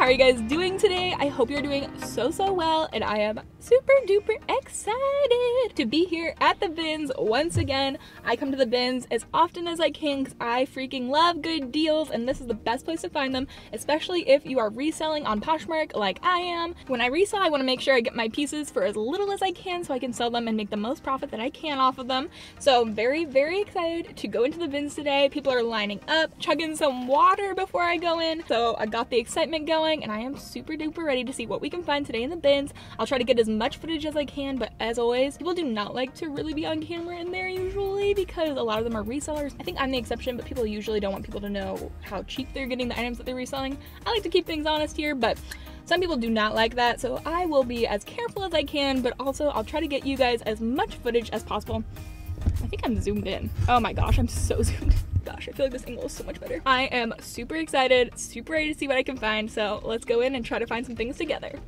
How are you guys doing today? I hope you're doing so well, and I am super duper excited to be here at the bins once again. I come to the bins as often as I can because I freaking love good deals, and this is the best place to find them, especially if you are reselling on Poshmark like I am. When I resell, I want to make sure I get my pieces for as little as I can so I can sell them and make the most profit that I can off of them. So I'm very excited to go into the bins today. People are lining up, chugging some water before I go in. So I got the excitement going, and I am super duper ready to see what we can find today in the bins. I'll try to get as much footage as I can, but as always, people do not like to really be on camera in there usually because a lot of them are resellers. I think I'm the exception, but people usually don't want people to know how cheap they're getting the items that they're reselling. I like to keep things honest here, but some people do not like that, so I will be as careful as I can, but also I'll try to get you guys as much footage as possible. I think I'm zoomed in. Oh my gosh, I'm so zoomed in. Gosh, I feel like this angle is so much better. I am super excited, super ready to see what I can find, so let's go in and try to find some things together.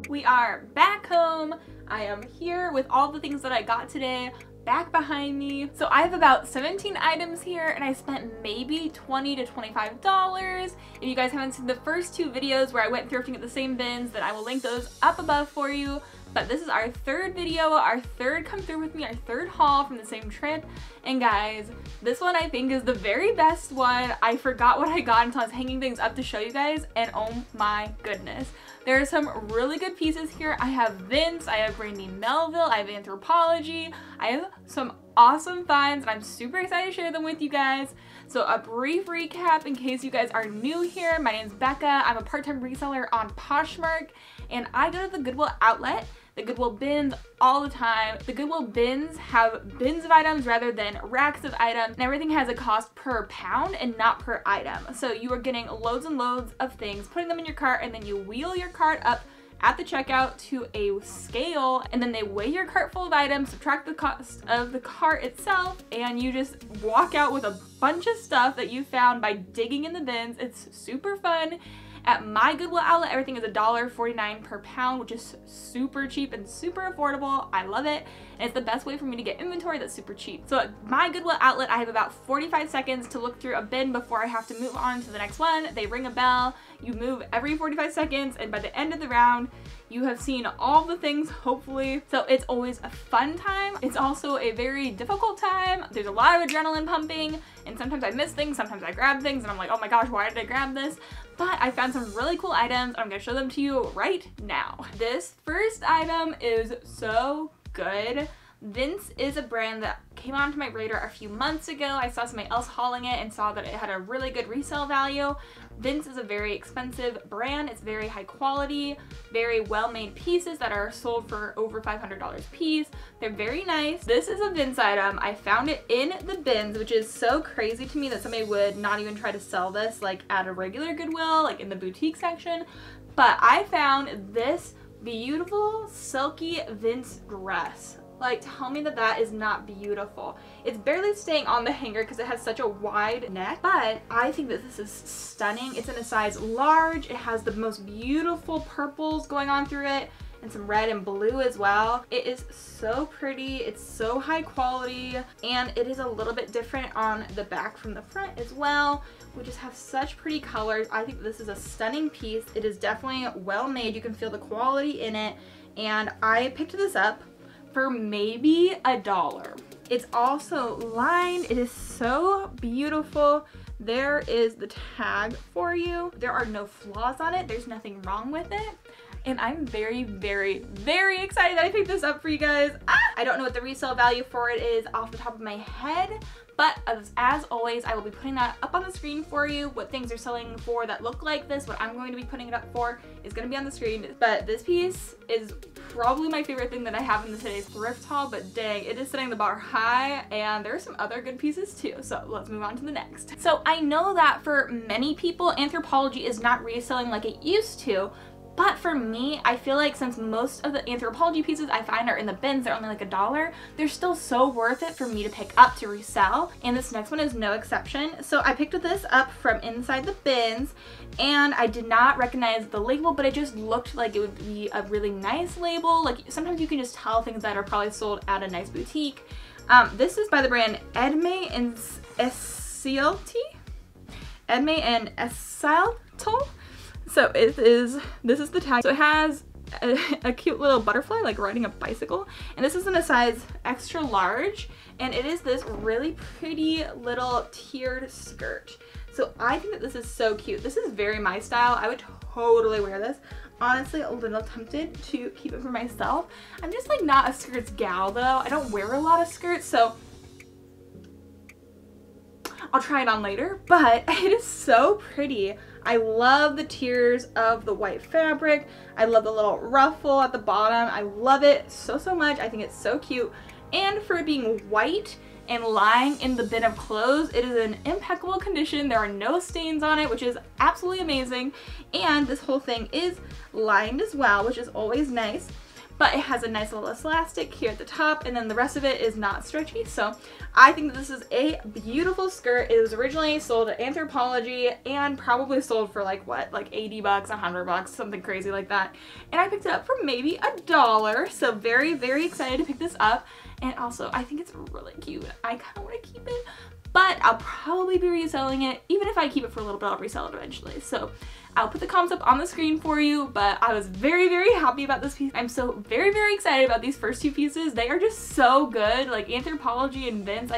We are back home. I am here with all the things that I got today back behind me. So I have about 17 items here, and I spent maybe $20 to $25. If you guys haven't seen the first two videos where I went thrifting at the same bins, then I will link those up above for you. But this is our third video, our third come through with me, our third haul from the same trip. And guys, this one I think is the very best one. I forgot what I got until I was hanging things up to show you guys, and oh my goodness. There are some really good pieces here. I have Vince, I have Brandy Melville, I have Anthropologie. I have some awesome finds, and I'm super excited to share them with you guys. So a brief recap in case you guys are new here. My name is Bekah. I'm a part-time reseller on Poshmark, and I go to the Goodwill Outlet, the Goodwill Bins all the time. The Goodwill Bins have bins of items rather than racks of items, and everything has a cost per pound and not per item. So you are getting loads and loads of things, putting them in your cart, and then you wheel your cart up at the checkout to a scale, and then they weigh your cart full of items, subtract the cost of the cart itself, and you just walk out with a bunch of stuff that you found by digging in the bins. It's super fun. At my Goodwill Outlet, everything is $1.49 per pound, which is super cheap and super affordable. I love it, and it's the best way for me to get inventory that's super cheap. So at my Goodwill Outlet, I have about 45 seconds to look through a bin before I have to move on to the next one. They ring a bell, you move every 45 seconds, and by the end of the round, you have seen all the things, hopefully. So it's always a fun time. It's also a very difficult time. There's a lot of adrenaline pumping, and sometimes I miss things, sometimes I grab things, and I'm like, oh my gosh, why did I grab this? But I found some really cool items, and I'm gonna show them to you right now. This first item is so good. Vince is a brand that came onto my radar a few months ago. I saw somebody else hauling it and saw that it had a really good resale value. Vince is a very expensive brand. It's very high quality, very well-made pieces that are sold for over $500 a piece. They're very nice. This is a Vince item. I found it in the bins, which is so crazy to me that somebody would not even try to sell this like at a regular Goodwill, like in the boutique section. But I found this beautiful silky Vince dress. Like, tell me that that is not beautiful. It's barely staying on the hanger because it has such a wide neck, but I think that this is stunning. It's in a size large. It has the most beautiful purples going on through it and some red and blue as well. It is so pretty. It's so high quality, and it is a little bit different on the back from the front as well. We just have such pretty colors. I think this is a stunning piece. It is definitely well made. You can feel the quality in it, and I picked this up for maybe $1. It's also lined. It is so beautiful. There is the tag for you. There are no flaws on it. There's nothing wrong with it. And I'm very, very, very excited that I picked this up for you guys. I don't know what the resale value for it is off the top of my head, but as always, I will be putting that up on the screen for you. What things are selling for that look like this, what I'm going to be putting it up for is going to be on the screen. But this piece is probably my favorite thing that I have in today's thrift haul, but dang, it is setting the bar high, and there are some other good pieces too. So let's move on to the next. So I know that for many people, Anthropologie is not reselling like it used to, but for me, I feel like since most of the Anthropologie pieces I find are in the bins, they're only like $1, they're still so worth it for me to pick up to resell, and this next one is no exception. So I picked this up from inside the bins, and I did not recognize the label, but it just looked like it would be a really nice label. Like, sometimes you can just tell things that are probably sold at a nice boutique. This is by the brand Edme and Esialty? Edme and Esialto? So this is the tag. So it has a cute little butterfly like riding a bicycle, and this is in a size extra large, and it is this really pretty little tiered skirt. So I think that this is so cute. This is very my style. I would totally wear this. Honestly, a little tempted to keep it for myself. I'm just like not a skirts gal though. I don't wear a lot of skirts, so I'll try it on later, but it is so pretty. I love the tiers of the white fabric. I love the little ruffle at the bottom. I love it so, so much. I think it's so cute. And for it being white and lying in the bin of clothes, it is in impeccable condition. There are no stains on it, which is absolutely amazing. And this whole thing is lined as well, which is always nice. But it has a nice little elastic here at the top, and then the rest of it is not stretchy. So I think that this is a beautiful skirt. It was originally sold at Anthropologie and probably sold for like what, like 80 bucks, 100 bucks, something crazy like that. And I picked it up for maybe $1. So very, very excited to pick this up. And also I think it's really cute. I kind of want to keep it, but I'll probably be reselling it. Even if I keep it for a little bit, I'll resell it eventually. So I'll put the comps up on the screen for you, but I was very, very happy about this piece. I'm so very, very excited about these first two pieces. They are just so good. Like Anthropologie and Vince,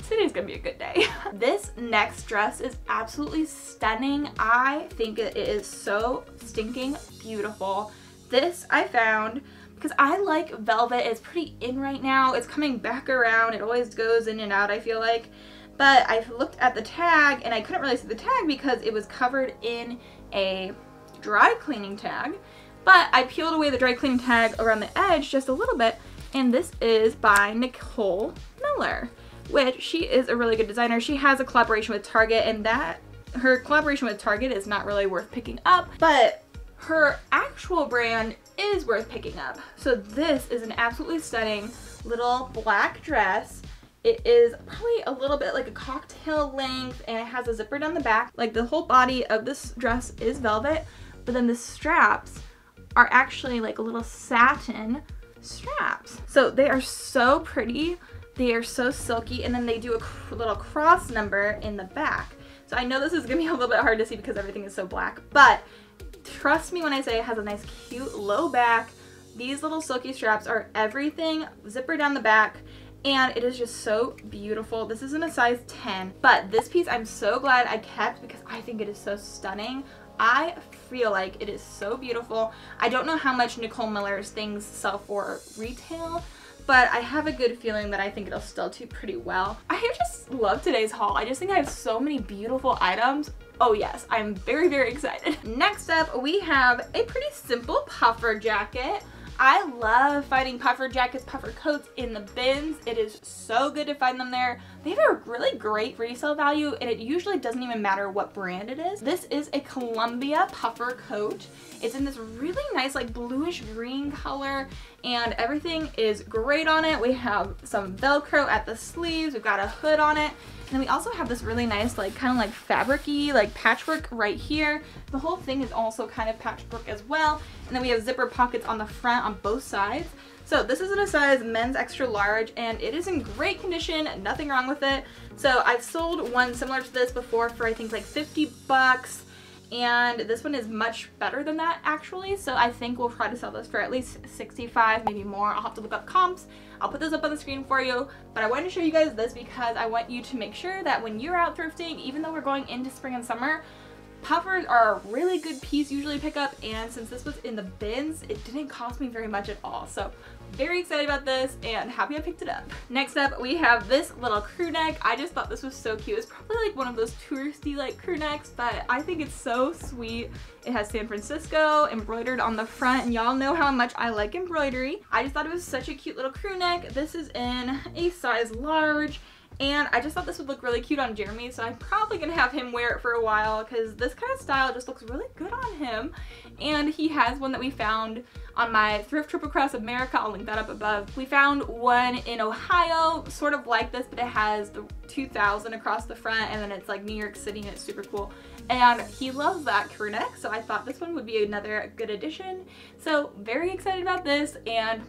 today's gonna be a good day. This next dress is absolutely stunning. I think it is so stinking beautiful. This I found because I like velvet. It's pretty in right now. It's coming back around. It always goes in and out, I feel like. But I looked at the tag and I couldn't really see the tag because it was covered in a dry cleaning tag. But I peeled away the dry cleaning tag around the edge just a little bit, and this is by Nicole Miller, which she is a really good designer. She has a collaboration with Target, and her collaboration with Target is not really worth picking up, but her actual brand is worth picking up. So this is an absolutely stunning little black dress. It is probably a little bit like a cocktail length, and it has a zipper down the back. Like the whole body of this dress is velvet, but then the straps are actually like a little satin straps. So they are so pretty. They are so silky, and then they do a little cross number in the back. So I know this is gonna be a little bit hard to see because everything is so black, but trust me when I say it has a nice cute low back. These little silky straps are everything. Zipper down the back. And it is just so beautiful. This is in a size 10, but this piece I'm so glad I kept because I think it is so stunning. I feel like it is so beautiful. I don't know how much Nicole Miller's things sell for retail, but I have a good feeling that I think it'll still do pretty well. I just love today's haul. I just think I have so many beautiful items. Oh yes, I'm very, very excited. Next up, we have a pretty simple puffer jacket. I love finding puffer jackets, puffer coats in the bins. It is so good to find them there. They have a really great resale value, and it usually doesn't even matter what brand it is. This is a Columbia puffer coat. It's in this really nice like bluish green color, and everything is great on it. We have some Velcro at the sleeves, we've got a hood on it, and then we also have this really nice like kind of like fabric-y like patchwork right here. The whole thing is also kind of patchwork as well, and then we have zipper pockets on the front on both sides. So this is in a size men's extra large, and it is in great condition, nothing wrong with it. So I've sold one similar to this before for I think like 50 bucks, and this one is much better than that actually. So I think we'll try to sell this for at least 65, maybe more. I'll have to look up comps. I'll put this up on the screen for you, but I wanted to show you guys this because I want you to make sure that when you're out thrifting, even though we're going into spring and summer, puffers are a really good piece usually to pick up, and since this was in the bins, it didn't cost me very much at all. So very excited about this and happy I picked it up. Next up, we have this little crew neck. I just thought this was so cute. It's probably like one of those touristy like crew necks, but I think it's so sweet. It has San Francisco embroidered on the front, and y'all know how much I like embroidery. I just thought it was such a cute little crew neck. This is in a size large, and I just thought this would look really cute on Jeremy, so I'm probably gonna have him wear it for a while because this kind of style just looks really good on him. And he has one that we found on my thrift trip across America. I'll link that up above. We found one in Ohio, sort of like this, but it has the 2000 across the front, and then it's like New York City, and it's super cool. And he loves that crew neck, so I thought this one would be another good addition. So very excited about this, and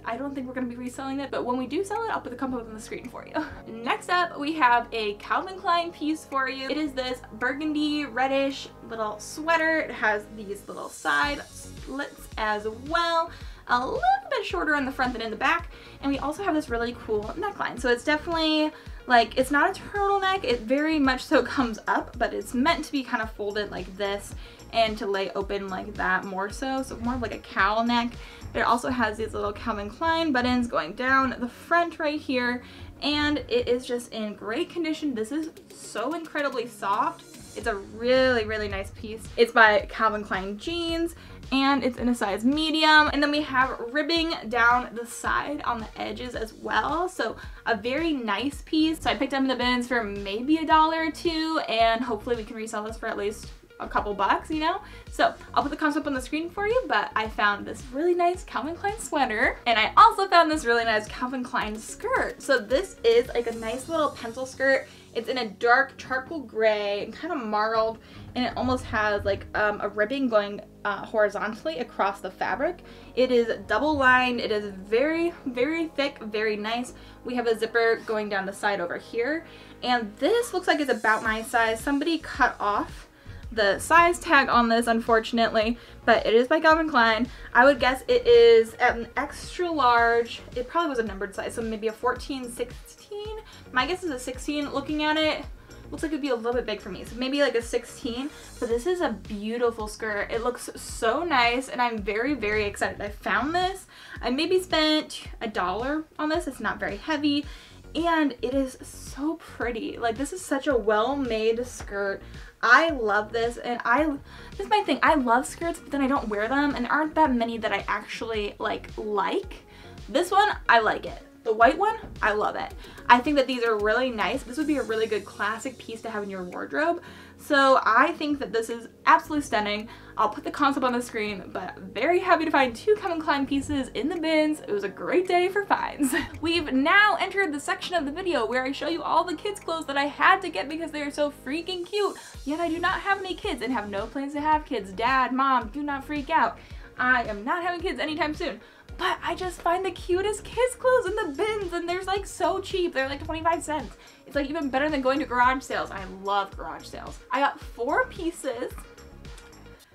I don't think we're going to be reselling it, but when we do sell it, I'll put the combo on the screen for you. Next up, we have a Calvin Klein piece for you. It is this burgundy reddish little sweater. It has these little side slits as well, a little bit shorter on the front than in the back, and we also have this really cool neckline. So it's definitely like, it's not a turtleneck, it very much so comes up, but it's meant to be kind of folded like this and to lay open like that more so more of like a cowl neck. But it also has these little Calvin Klein buttons going down the front right here, and it is just in great condition. This is so incredibly soft. It's a really, really nice piece. It's by Calvin Klein Jeans, and it's in a size medium. And then we have ribbing down the side on the edges as well. So a very nice piece. So I picked up in the bins for maybe $1 or $2, and hopefully we can resell this for at least a couple bucks, you know? So I'll put the comps up on the screen for you, but I found this really nice Calvin Klein sweater, and I also found this really nice Calvin Klein skirt. So this is like a nice little pencil skirt. It's in a dark charcoal gray and kind of marled, and it almost has like a ribbing going horizontally across the fabric. It is double lined. It is very, very thick, very nice. We have a zipper going down the side over here, and this looks like it's about my size. Somebody cut off the size tag on this, unfortunately, but it is by Calvin Klein. I would guess it is at an extra large. It probably was a numbered size, so maybe a 14, 16. My guess is a 16. Looking at it, looks like it'd be a little bit big for me, so maybe like a 16. But this is a beautiful skirt. It looks so nice, and I'm very, very excited. I found this. I maybe spent $1 on this. It's not very heavy, and it is so pretty. Like, this is such a well-made skirt. I love this, and this is my thing. I love skirts, but then I don't wear them, and there aren't that many that I actually like. This one, I like it. The white one, I love it. I think that these are really nice. This would be a really good classic piece to have in your wardrobe. So I think that this is absolutely stunning. I'll put the concept on the screen, but very happy to find 2 Calvin Klein pieces in the bins. It was a great day for finds. We've now entered the section of the video where I show you all the kids' clothes that I had to get because they are so freaking cute. Yet I do not have any kids and have no plans to have kids. Dad, Mom, do not freak out. I am not having kids anytime soon. But I just find the cutest kids clothes in the bins, and they're like so cheap. They're like 25 cents. It's like even better than going to garage sales. I love garage sales. I got 4 pieces,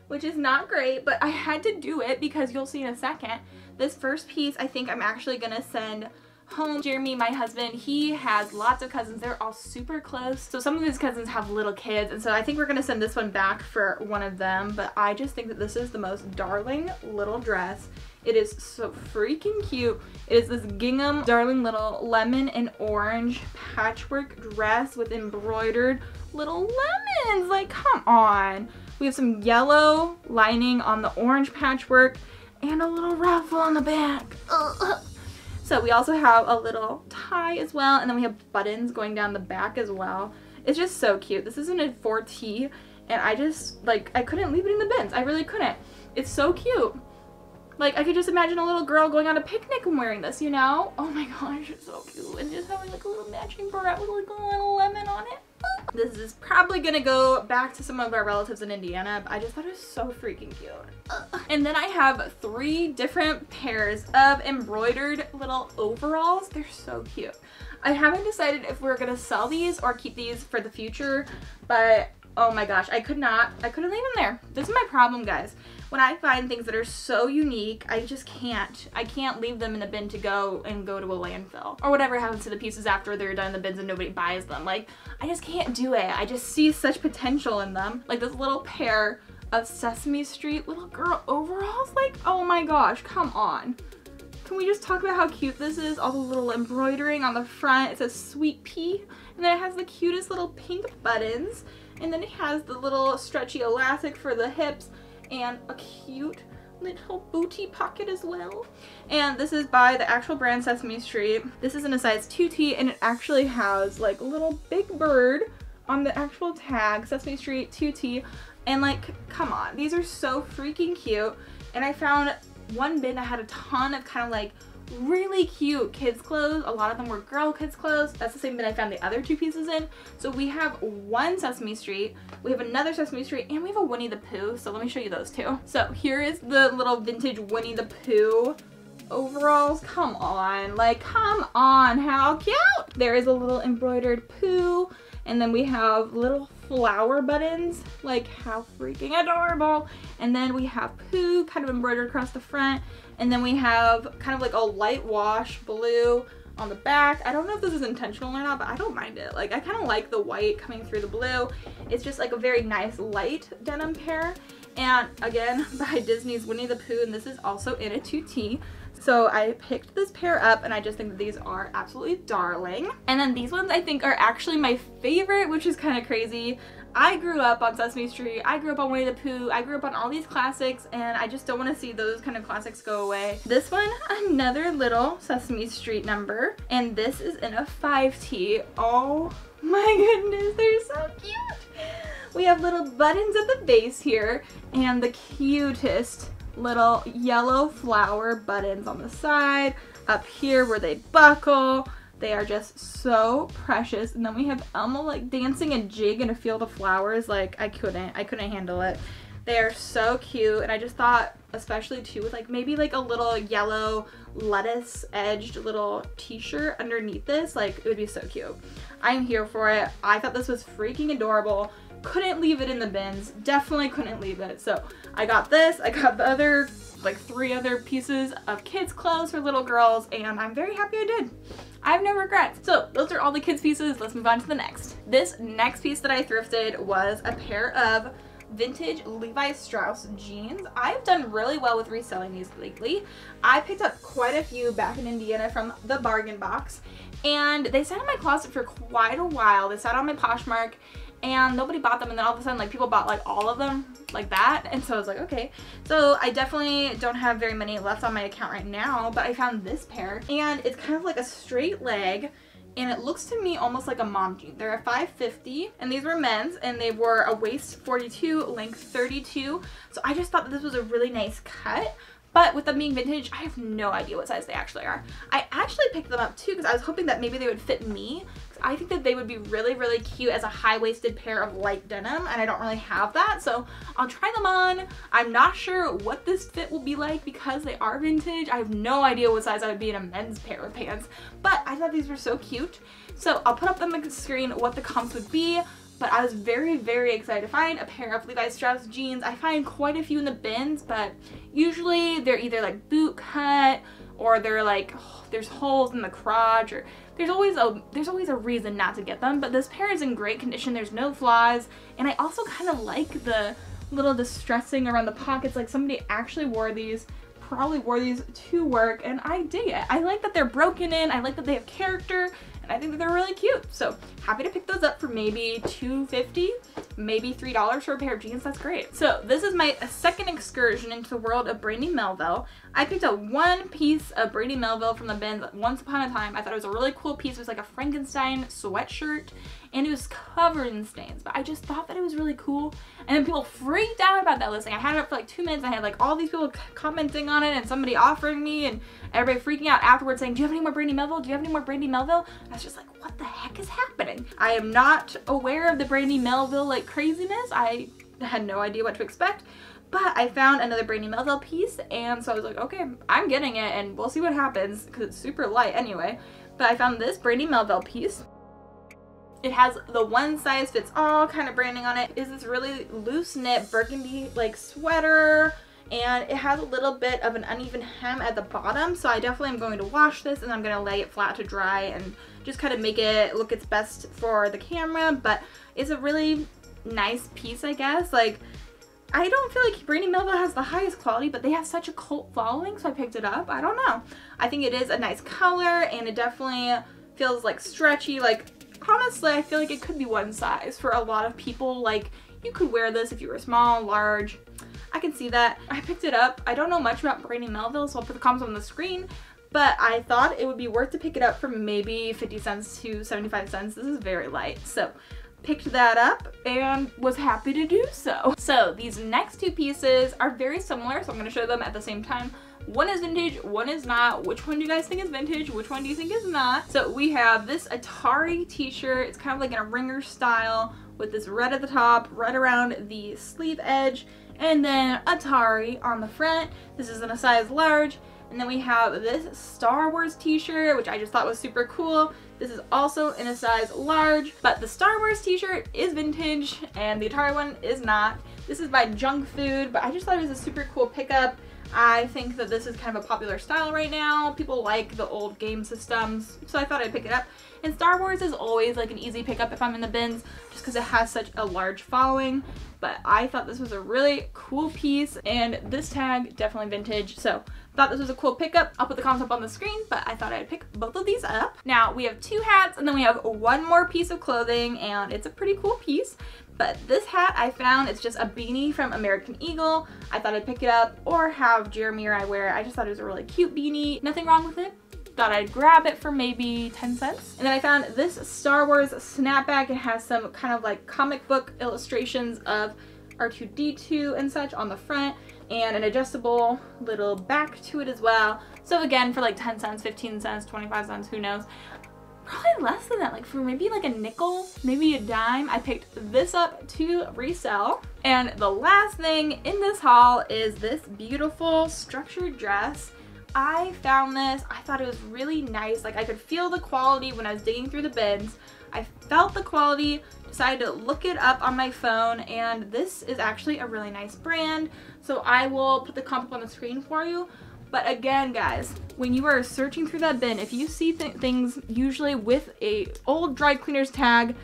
which is not great, but I had to do it because you'll see in a second. This first piece, I think I'm actually gonna send home. Jeremy, my husband, he has lots of cousins. They're all super close. So some of his cousins have little kids, and so I think we're gonna send this one back for one of them, but I just think that this is the most darling little dress. It is so freaking cute. It is this gingham darling little lemon and orange patchwork dress with embroidered little lemons. Like, come on. We have some yellow lining on the orange patchwork and a little ruffle on the back. Ugh. So we also have a little tie as well, and then we have buttons going down the back as well. It's just so cute. This is in a 4T, and I just, like, I couldn't leave it in the bins. I really couldn't. It's so cute. Like, I could just imagine a little girl going on a picnic and wearing this, you know? Oh my gosh, it's so cute. And just having like a little matching beret with like a little lemon on it. This is probably gonna go back to some of our relatives in Indiana, but I just thought it was so freaking cute. And then I have 3 different pairs of embroidered little overalls. They're so cute. I haven't decided if we're gonna sell these or keep these for the future, but oh my gosh, I couldn't leave them there. This is my problem, guys. When I find things that are so unique, I just can't. I can't leave them in the bin to go to a landfill. Or whatever happens to the pieces after they're done in the bins and nobody buys them. Like, I just can't do it. I just see such potential in them. Like this little pair of Sesame Street little girl overalls. Like, oh my gosh, come on. Can we just talk about how cute this is? All the little embroidering on the front. It says Sweet Pea. And then it has the cutest little pink buttons. And then it has the little stretchy elastic for the hips. And a cute little booty pocket as well. And this is by the actual brand Sesame Street. This is in a size 2T, and it actually has like a little big bird on the actual tag, Sesame Street 2T. And like, come on, these are so freaking cute. And I found one bin that had a ton of kind of like really cute kids clothes. A lot of them were girl kids clothes. That's the same bin I found the other 2 pieces in. So we have one Sesame Street, we have another Sesame Street, and we have a Winnie the Pooh. So let me show you those 2. So here is the little vintage Winnie the Pooh overalls. Come on, like, come on, how cute. There is a little embroidered Pooh, and then we have little flower buttons. Like, how freaking adorable. And then we have Pooh kind of embroidered across the front. And then we have kind of like a light wash blue on the back. I don't know if this is intentional or not, but I don't mind it. Like, I kind of like the white coming through the blue. It's just like a very nice light denim pair. And again, by Disney's Winnie the Pooh, and this is also in a 2T. So I picked this pair up, and I just think that these are absolutely darling. And then these ones I think are actually my favorite, which is kind of crazy. I grew up on Sesame Street, I grew up on Winnie the Pooh, I grew up on all these classics, and I just don't want to see those kind of classics go away. This one, another little Sesame Street number, and this is in a 5T. Oh my goodness, they're so cute! We have little buttons at the base here, and the cutest little yellow flower buttons on the side, up here where they buckle. They are just so precious. And then we have Elmo like dancing a jig in a field of flowers. Like, I couldn't handle it. They are so cute, and I just thought, especially too, with like maybe like a little yellow lettuce edged little t-shirt underneath this, like it would be so cute. I'm here for it. I thought this was freaking adorable. Couldn't leave it in the bins. Definitely couldn't leave it. So I got this, I got the other like 3 other pieces of kids clothes for little girls, and I'm very happy I did. I have no regrets. So those are all the kids pieces. Let's move on to the next. This next piece that I thrifted was a pair of vintage Levi Strauss jeans. I've done really well with reselling these lately. I picked up quite a few back in Indiana from the bargain box, and they sat in my closet for quite a while. They sat on my Poshmark, and nobody bought them, and then all of a sudden like people bought like all of them like that, and so I was like, okay. So I definitely don't have very many left on my account right now, but I found this pair, and it's kind of like a straight leg, and it looks to me almost like a mom jean. They're a 550, and these were men's, and they were a waist 42, length 32, so I just thought that this was a really nice cut. But with them being vintage, I have no idea what size they actually are. I actually picked them up too because I was hoping that maybe they would fit me. I think that they would be really, really cute as a high-waisted pair of light denim, and I don't really have that, so I'll try them on. I'm not sure what this fit will be like because they are vintage. I have no idea what size I would be in a men's pair of pants, but I thought these were so cute. So I'll put up on the screen what the comps would be. But I was very, very excited to find a pair of Levi Strauss jeans. I find quite a few in the bins, but usually they're either like boot cut, or they're like, there's holes in the crotch, or there's always a reason not to get them. But this pair is in great condition. There's no flaws, and I also kind of like the little distressing around the pockets. Like somebody actually wore these, probably wore these to work, and I dig it. I like that they're broken in. I like that they have character. And I think that they're really cute. So happy to pick those up for maybe $2.50. maybe $3 for a pair of jeans. That's great. So this is my second excursion into the world of Brandy Melville. I picked up one piece of Brandy Melville from the bins once upon a time. I thought it was a really cool piece. It was like a Frankenstein sweatshirt and it was covered in stains, but I just thought that it was really cool. And then people freaked out about that listing. I had it up for like 2 minutes. I had like all these people commenting on it and somebody offering me and everybody freaking out afterwards saying, do you have any more Brandy Melville? Do you have any more Brandy Melville? And I was just like, what the heck is happening? I am not aware of the Brandy Melville like craziness. I had no idea what to expect. But I found another Brandy Melville piece, and so I was like, okay, I'm getting it, and we'll see what happens, because it's super light anyway. But I found this Brandy Melville piece. It has the one size fits all kind of branding on it. It is this really loose knit burgundy like sweater, and it has a little bit of an uneven hem at the bottom, so I definitely am going to wash this, and I'm going to lay it flat to dry and just kind of make it look its best for the camera. But it's a really nice piece, I guess. Like, I don't feel like Brandy Melville has the highest quality, but they have such a cult following, so I picked it up. I don't know. I think it is a nice color, and it definitely feels like stretchy. Like, honestly, I feel like it could be one size for a lot of people. Like, you could wear this if you were small, large. I can see that. I picked it up. I don't know much about Brandy Melville, so I'll put the comments on the screen, but I thought it would be worth to pick it up for maybe 50 cents to 75 cents. This is very light, so picked that up and was happy to do so. So these next two pieces are very similar, so I'm going to show them at the same time. One is vintage, one is not. Which one do you guys think is vintage? Which one do you think is not? So we have this Atari t-shirt. It's kind of like in a ringer style with this red at the top, right around the sleeve edge, and then Atari on the front. This is in a size large. And then we have this Star Wars t-shirt, which I just thought was super cool. This is also in a size large, but the Star Wars t-shirt is vintage and the Atari one is not. This is by Junk Food, but I just thought it was a super cool pickup. I think that this is kind of a popular style right now. People like the old game systems, so I thought I'd pick it up. And Star Wars is always like an easy pickup if I'm in the bins, just because it has such a large following. But I thought this was a really cool piece, and this tag, definitely vintage, so thought this was a cool pickup. I'll put the comments up on the screen, but I thought I'd pick both of these up. Now we have two hats, and then we have one more piece of clothing, and it's a pretty cool piece. But this hat I found, it's just a beanie from American Eagle. I thought I'd pick it up or have Jeremy or I wear it. I just thought it was a really cute beanie. Nothing wrong with it. Thought I'd grab it for maybe 10 cents. And then I found this Star Wars snapback. It has some kind of like comic book illustrations of R2-D2 and such on the front, and an adjustable little back to it as well. So again, for like 10 cents, 15 cents, 25 cents, who knows. Probably less than that, like for maybe like a nickel, maybe a dime. I picked this up to resell. And the last thing in this haul is this beautiful structured dress. I found this, I thought it was really nice. Like, I could feel the quality when I was digging through the bins. I felt the quality, decided to look it up on my phone, and this is actually a really nice brand. So I will put the comp on the screen for you. But again, guys, when you are searching through that bin, if you see things usually with a old dry cleaner's tag,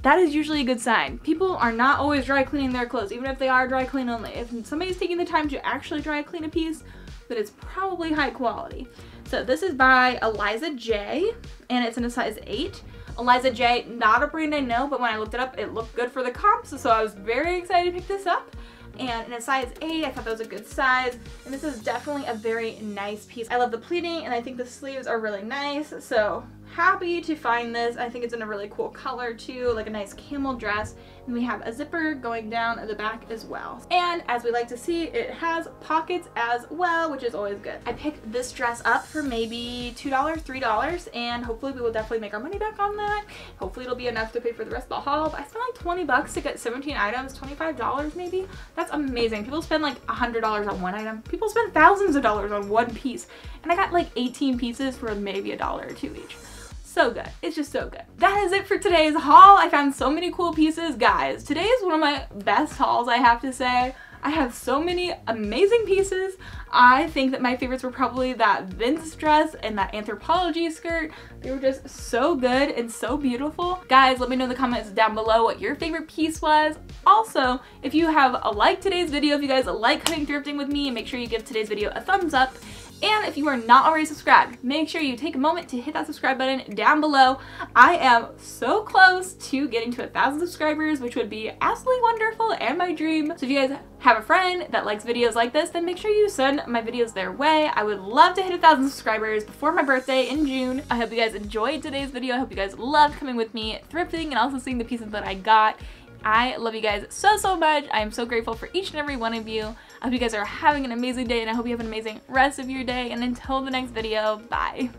that is usually a good sign. People are not always dry cleaning their clothes, even if they are dry clean only. If somebody's taking the time to actually dry clean a piece, then it's probably high quality. So this is by Eliza J, and it's in a size 8. Eliza J, not a brand I know, but when I looked it up, it looked good for the comps, so I was very excited to pick this up. And in a size 8, I thought that was a good size, and this is definitely a very nice piece. I love the pleating, and I think the sleeves are really nice, so happy to find this. I think it's in a really cool color too, like a nice camel dress, and we have a zipper going down at the back as well. And as we like to see, it has pockets as well, which is always good. I picked this dress up for maybe $2, $3, and hopefully we will definitely make our money back on that. Hopefully it'll be enough to pay for the rest of the haul, but I spent like 20 bucks to get 17 items, $25 maybe. That's amazing. People spend like $100 on one item. People spend thousands of dollars on one piece, and I got like 18 pieces for maybe $1 or $2 each. So good. It's just so good. That is it for today's haul. I found so many cool pieces. Guys, today is one of my best hauls, I have to say. I have so many amazing pieces. I think that my favorites were probably that Vince dress and that Anthropologie skirt. They were just so good and so beautiful. Guys, let me know in the comments down below what your favorite piece was. Also, if you have liked today's video, if you guys like cutting thrifting with me, make sure you give today's video a thumbs up. And if you are not already subscribed, make sure you take a moment to hit that subscribe button down below. I am so close to getting to 1,000 subscribers, which would be absolutely wonderful and my dream. So if you guys have a friend that likes videos like this, then make sure you send my videos their way. I would love to hit 1,000 subscribers before my birthday in June. I hope you guys enjoyed today's video. I hope you guys loved coming with me thrifting and also seeing the pieces that I got. I love you guys so much. I am so grateful for each and every one of you. I hope you guys are having an amazing day, and I hope you have an amazing rest of your day. And until the next video, bye.